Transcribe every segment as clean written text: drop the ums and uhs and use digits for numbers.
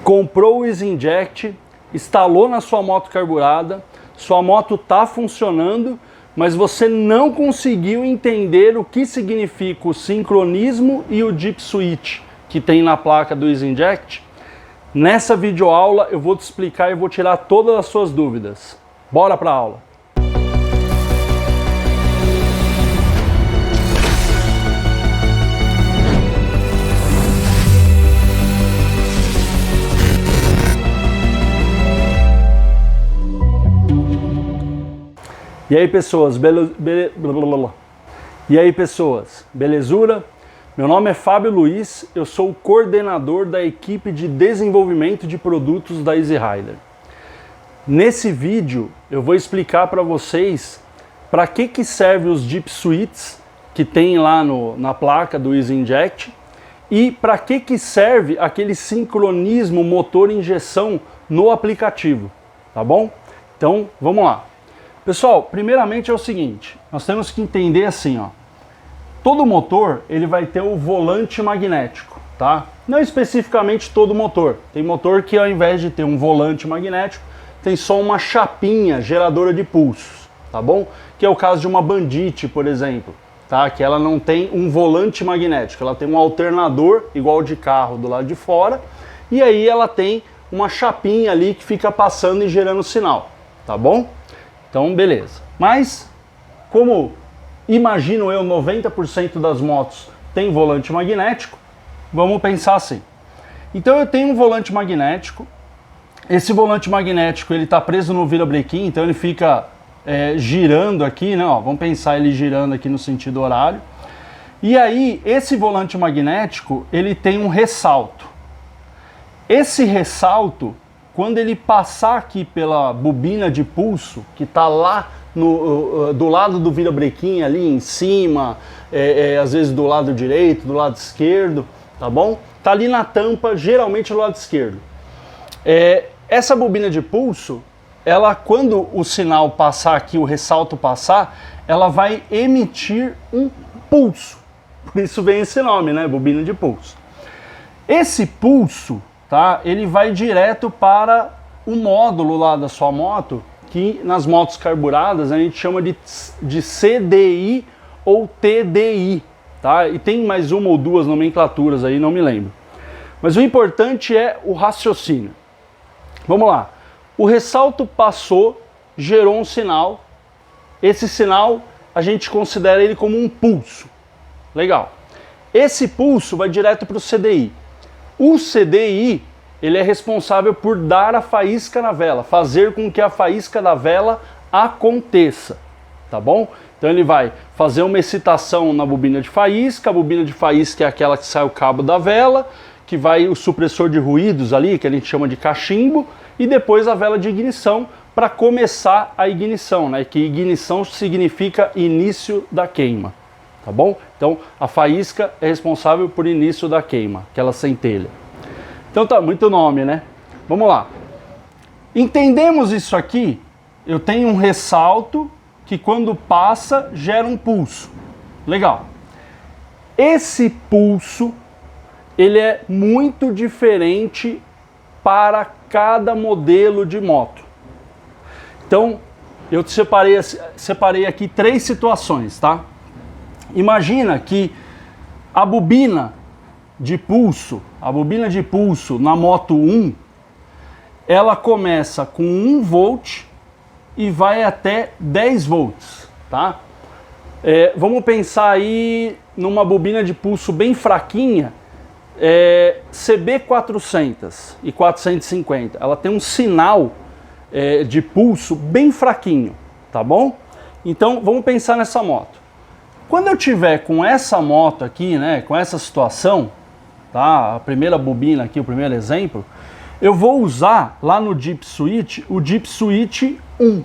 comprou o Easy Inject, instalou na sua moto carburada, sua moto está funcionando, mas você não conseguiu entender o que significa o sincronismo e o Dip Switch que tem na placa do Easy Inject. Nessa videoaula eu vou te explicar e vou tirar todas as suas dúvidas. Bora para a aula! E aí pessoas, belezura? Meu nome é Fábio Luiz, eu sou o coordenador da equipe de desenvolvimento de produtos da Easy Rider. Nesse vídeo eu vou explicar para vocês para que serve os Dip Switches que tem lá na placa do Easy Inject e para que serve aquele sincronismo motor-injeção no aplicativo, tá bom? Então vamos lá. Pessoal, primeiramente é o seguinte, nós temos que entender assim, ó. Todo motor, ele vai ter o volante magnético, tá? Não especificamente todo motor. Tem motor que ao invés de ter um volante magnético, tem só uma chapinha geradora de pulsos, tá bom? Que é o caso de uma Bandit, por exemplo, tá? Que ela não tem um volante magnético, ela tem um alternador igual de carro do lado de fora, e aí ela tem uma chapinha ali que fica passando e gerando sinal, tá bom? Então, beleza. Mas, como imagino eu, 90% das motos tem volante magnético, vamos pensar assim. Então eu tenho um volante magnético, esse volante magnético ele está preso no virabrequim, então ele fica girando aqui, né? Ó, vamos pensar ele girando aqui no sentido horário. E aí, esse volante magnético, ele tem um ressalto. Esse ressalto, quando ele passar aqui pela bobina de pulso, que está lá do lado do virabrequim ali em cima, às vezes do lado direito, do lado esquerdo, tá bom? Tá ali na tampa, geralmente do lado esquerdo. Essa bobina de pulso, ela quando o sinal passar aqui, o ressalto passar, ela vai emitir um pulso. Por isso vem esse nome, né? Bobina de pulso. Esse pulso, tá? Ele vai direto para o módulo lá da sua moto, que nas motos carburadas a gente chama de CDI ou TDI, tá? E tem mais uma ou duas nomenclaturas aí, não me lembro. Mas o importante é o raciocínio. Vamos lá. O ressalto passou, gerou um sinal. Esse sinal a gente considera ele como um pulso. Legal. Esse pulso vai direto para o CDI. O CDI, ele é responsável por dar a faísca na vela, fazer com que a faísca da vela aconteça, tá bom? Então ele vai fazer uma excitação na bobina de faísca, a bobina de faísca é aquela que sai o cabo da vela, que vai o supressor de ruídos ali, que a gente chama de cachimbo, e depois a vela de ignição para começar a ignição, né? Que ignição significa início da queima, tá bom? Então a faísca é responsável por início da queima, aquela centelha. Então tá, muito nome, né? Vamos lá. Entendemos isso aqui? Eu tenho um ressalto que quando passa gera um pulso. Legal. Esse pulso, ele é muito diferente para cada modelo de moto. Então, eu separei aqui três situações, tá? Imagina que a bobina de pulso na moto 1, ela começa com 1 volt e vai até 10 volts, tá? Vamos pensar aí numa bobina de pulso bem fraquinha, CB400 e 450. Ela tem um sinal de pulso bem fraquinho, tá bom? Então vamos pensar nessa moto. Quando eu tiver com essa moto aqui, né, com essa situação, tá? A primeira bobina aqui, o primeiro exemplo, eu vou usar lá no Dip Switch o Dip Switch 1.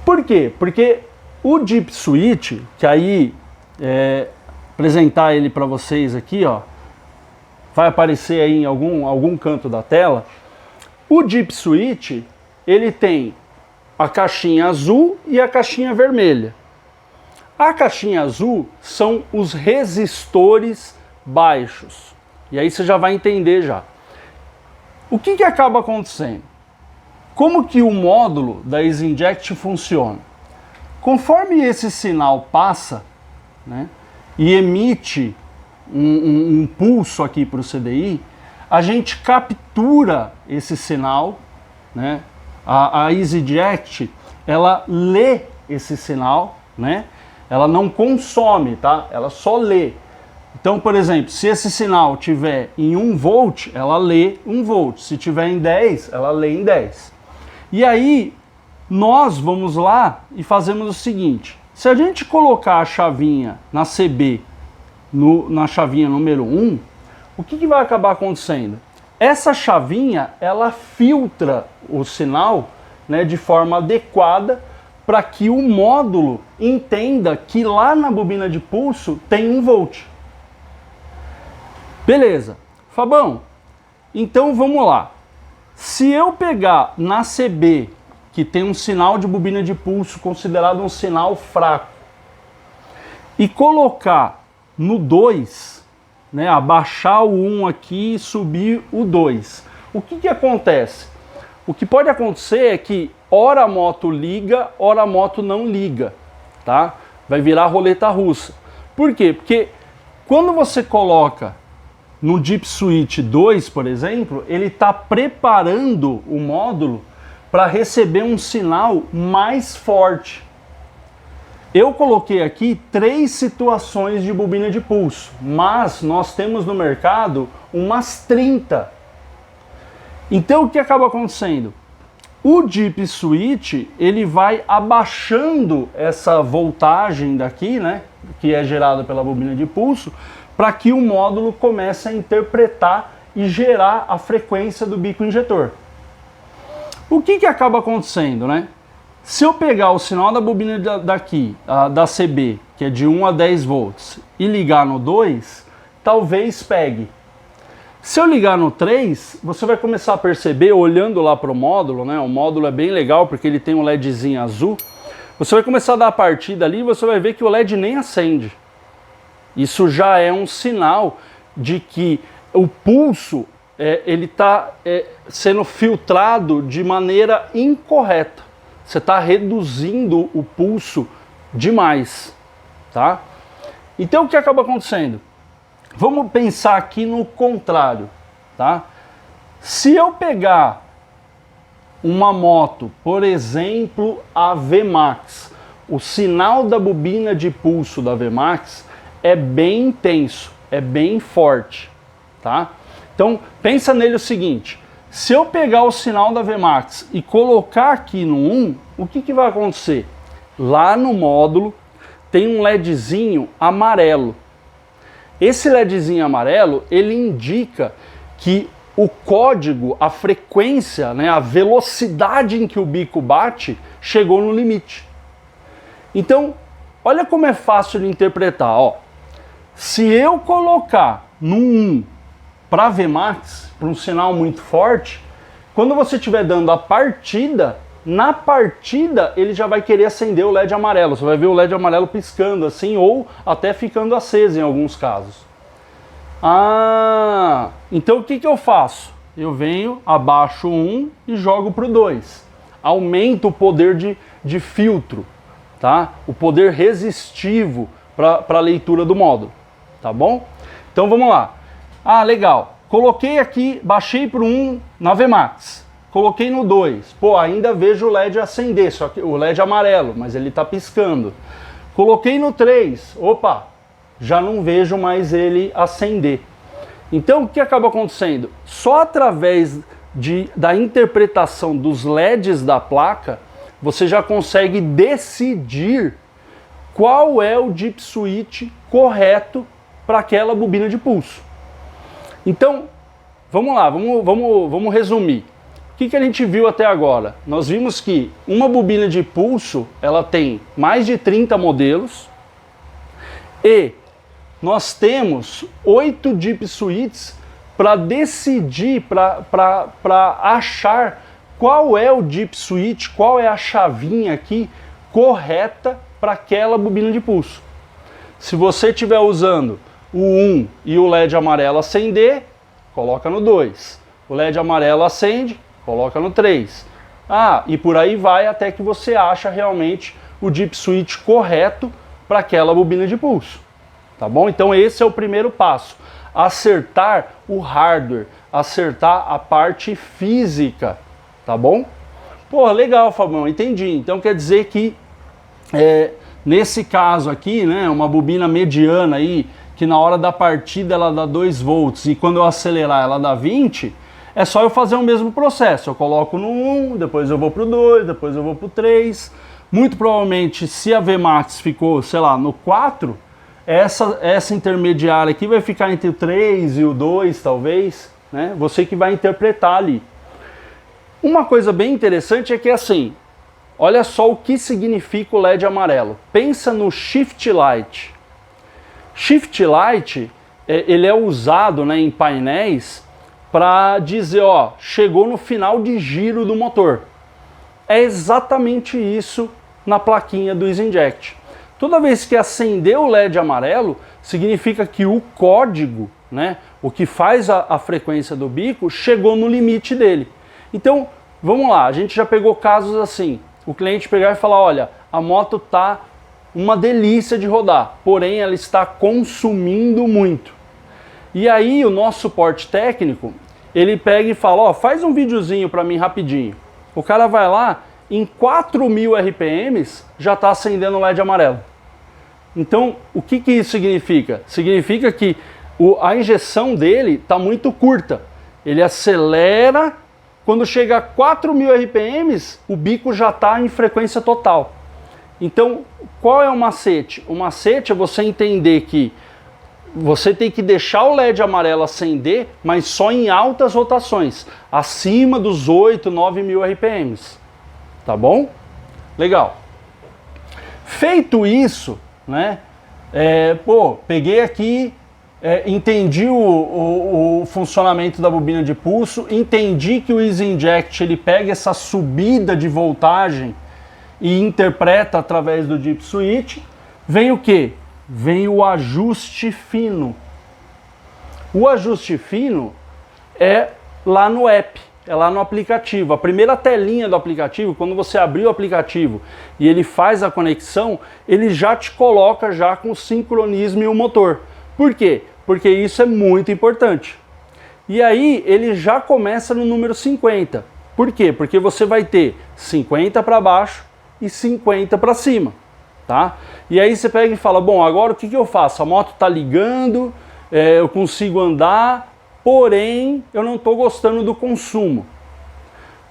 Por quê? Porque o Dip Switch, que aí apresentar ele para vocês aqui, ó, vai aparecer aí em algum canto da tela. O Dip Switch, ele tem a caixinha azul e a caixinha vermelha. A caixinha azul são os resistores baixos. E aí você já vai entender já. O que acaba acontecendo? Como que o módulo da EasyInject funciona? Conforme esse sinal passa, né, e emite um pulso aqui para o CDI, a gente captura esse sinal, né? A EasyInject, ela lê esse sinal, né? Ela não consome, tá? Ela só lê. Então, por exemplo, se esse sinal tiver em 1 volt, ela lê 1 volt. Se tiver em 10, ela lê em 10. E aí, nós vamos lá e fazemos o seguinte. Se a gente colocar a chavinha na CB, na chavinha número 1, o que vai acabar acontecendo? Essa chavinha, ela filtra o sinal, né, de forma adequada para que o módulo entenda que lá na bobina de pulso tem 1 volt. Beleza. Fabão, então vamos lá. Se eu pegar na CB, que tem um sinal de bobina de pulso considerado um sinal fraco, e colocar no 2, né, abaixar o 1 aqui e subir o 2, o que acontece? O que pode acontecer é que ora a moto liga, ora a moto não liga, tá? Vai virar roleta russa. Por quê? Porque quando você coloca no Deep Switch 2, por exemplo, ele está preparando o módulo para receber um sinal mais forte. Eu coloquei aqui 3 situações de bobina de pulso, mas nós temos no mercado umas 30. Então o que acaba acontecendo? O Deep Switch, ele vai abaixando essa voltagem daqui, né, que é gerada pela bobina de pulso, para que o módulo comece a interpretar e gerar a frequência do bico injetor. O que acaba acontecendo, né? Se eu pegar o sinal da bobina daqui, da CB, que é de 1 a 10 volts, e ligar no 2, talvez pegue. Se eu ligar no 3, você vai começar a perceber, olhando lá para o módulo, né? O módulo é bem legal porque ele tem um LEDzinho azul. Você vai começar a dar a partida ali e você vai ver que o LED nem acende. Isso já é um sinal de que o pulso ele está sendo filtrado de maneira incorreta. Você está reduzindo o pulso demais, tá? Então o que acaba acontecendo? Vamos pensar aqui no contrário, tá? Se eu pegar uma moto, por exemplo, a VMAX, o sinal da bobina de pulso da VMAX é bem intenso, é bem forte, tá? Então pensa nele o seguinte, se eu pegar o sinal da VMAX e colocar aqui no 1, o que vai acontecer? Lá no módulo tem um LEDzinho amarelo. Esse LEDzinho amarelo, ele indica que o código, a frequência, né, a velocidade em que o bico bate, chegou no limite. Então, olha como é fácil de interpretar. Ó. Se eu colocar no 1 para VMAX, para um sinal muito forte, quando você estiver dando a partida, na partida ele já vai querer acender o LED amarelo. Você vai ver o LED amarelo piscando assim, ou até ficando aceso em alguns casos. Então o que eu faço? Eu venho, abaixo o 1 e jogo para o 2. Aumento o poder de filtro, tá? O poder resistivo para a leitura do módulo, tá bom? Então vamos lá. Legal. Coloquei aqui, baixei para o 1 na VMAX. Coloquei no 2. Pô, ainda vejo o LED acender, só que o LED amarelo, mas ele está piscando. Coloquei no 3. Opa, já não vejo mais ele acender. Então o que acaba acontecendo? Só através da interpretação dos LEDs da placa, você já consegue decidir qual é o Deep Switch correto para aquela bobina de pulso. Então, vamos lá, vamos resumir. O que a gente viu até agora? Nós vimos que uma bobina de pulso, ela tem mais de 30 modelos e nós temos 8 Deep Switches para decidir, para achar qual é o Deep Switch, qual é a chavinha aqui correta para aquela bobina de pulso. Se você estiver usando o 1 e o LED amarelo acender, coloca no 2. o LED amarelo acende, coloca no 3. E por aí vai até que você acha realmente o dip switch correto para aquela bobina de pulso. Tá bom? Então esse é o primeiro passo. Acertar o hardware, acertar a parte física, tá bom? Pô, legal, Fabão, entendi. Então quer dizer que nesse caso aqui, né, uma bobina mediana aí, que na hora da partida ela dá 2 volts e quando eu acelerar ela dá 20, é só eu fazer o mesmo processo. Eu coloco no 1, depois eu vou pro 2, depois eu vou pro 3. Muito provavelmente, se a Vmax ficou, sei lá, no 4, essa intermediária aqui vai ficar entre o 3 e o 2, talvez, né? Você que vai interpretar ali. Uma coisa bem interessante é que assim, olha só o que significa o LED amarelo. Pensa no Shift Light. Shift Light, ele é usado, né, em painéis para dizer, ó, chegou no final de giro do motor. É exatamente isso na plaquinha do EasyInject. Toda vez que acender o LED amarelo, significa que o código, né, o que faz a frequência do bico, chegou no limite dele. Então, vamos lá, a gente já pegou casos assim, o cliente pegar e falar, olha, a moto tá uma delícia de rodar, porém ela está consumindo muito. E aí o nosso suporte técnico, ele pega e fala, ó, faz um videozinho para mim rapidinho. O cara vai lá, em 4.000 RPMs, já está acendendo o LED amarelo. Então, o que isso significa? Significa que a injeção dele está muito curta. Ele acelera, quando chega a 4.000 RPMs, o bico já está em frequência total. Então, qual é o macete? O macete é você entender que você tem que deixar o LED amarelo acender, mas só em altas rotações, acima dos 8, 9.000 RPMs. Tá bom? Legal. Feito isso, né? Peguei aqui, entendi o funcionamento da bobina de pulso, entendi que o EasyInject ele pega essa subida de voltagem e interpreta através do dip switch. Vem o que? Vem o ajuste fino. O ajuste fino é lá no app, é lá no aplicativo. A primeira telinha do aplicativo, quando você abrir o aplicativo e ele faz a conexão, ele já te coloca já com o sincronismo e o motor. Por quê? Porque isso é muito importante. E aí ele já começa no número 50. Por quê? Porque você vai ter 50 para baixo e 50 para cima. Tá? E aí você pega e fala, bom, agora o que eu faço? A moto está ligando, eu consigo andar, porém eu não estou gostando do consumo.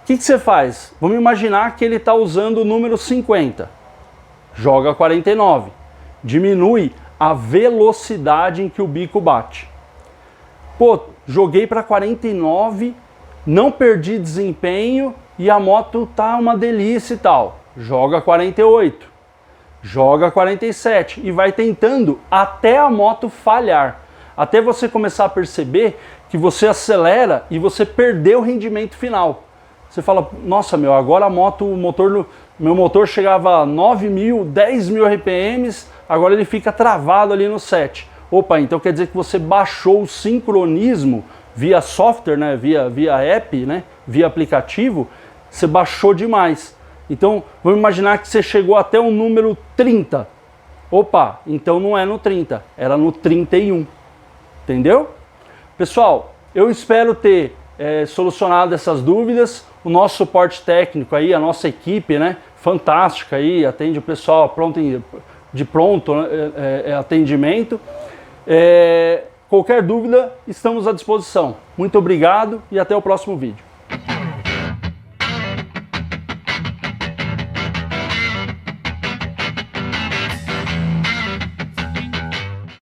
O que você faz? Vamos imaginar que ele está usando o número 50. Joga 49. Diminui a velocidade em que o bico bate. Pô, joguei para 49, não perdi desempenho e a moto tá uma delícia e tal. Joga 48. Joga 47 e vai tentando até a moto falhar. Até você começar a perceber que você acelera e você perdeu o rendimento final. Você fala, nossa meu, agora a moto, meu motor chegava a 9.000, 10.000 RPMs, agora ele fica travado ali no 7. Opa, então quer dizer que você baixou o sincronismo via software, né, via app, né, via aplicativo, você baixou demais. Então, vamos imaginar que você chegou até o número 30. Opa, então não é no 30, era no 31. Entendeu? Pessoal, eu espero ter solucionado essas dúvidas. O nosso suporte técnico aí, a nossa equipe, né, fantástica aí, atende o pessoal de pronto atendimento. Qualquer dúvida, estamos à disposição. Muito obrigado e até o próximo vídeo.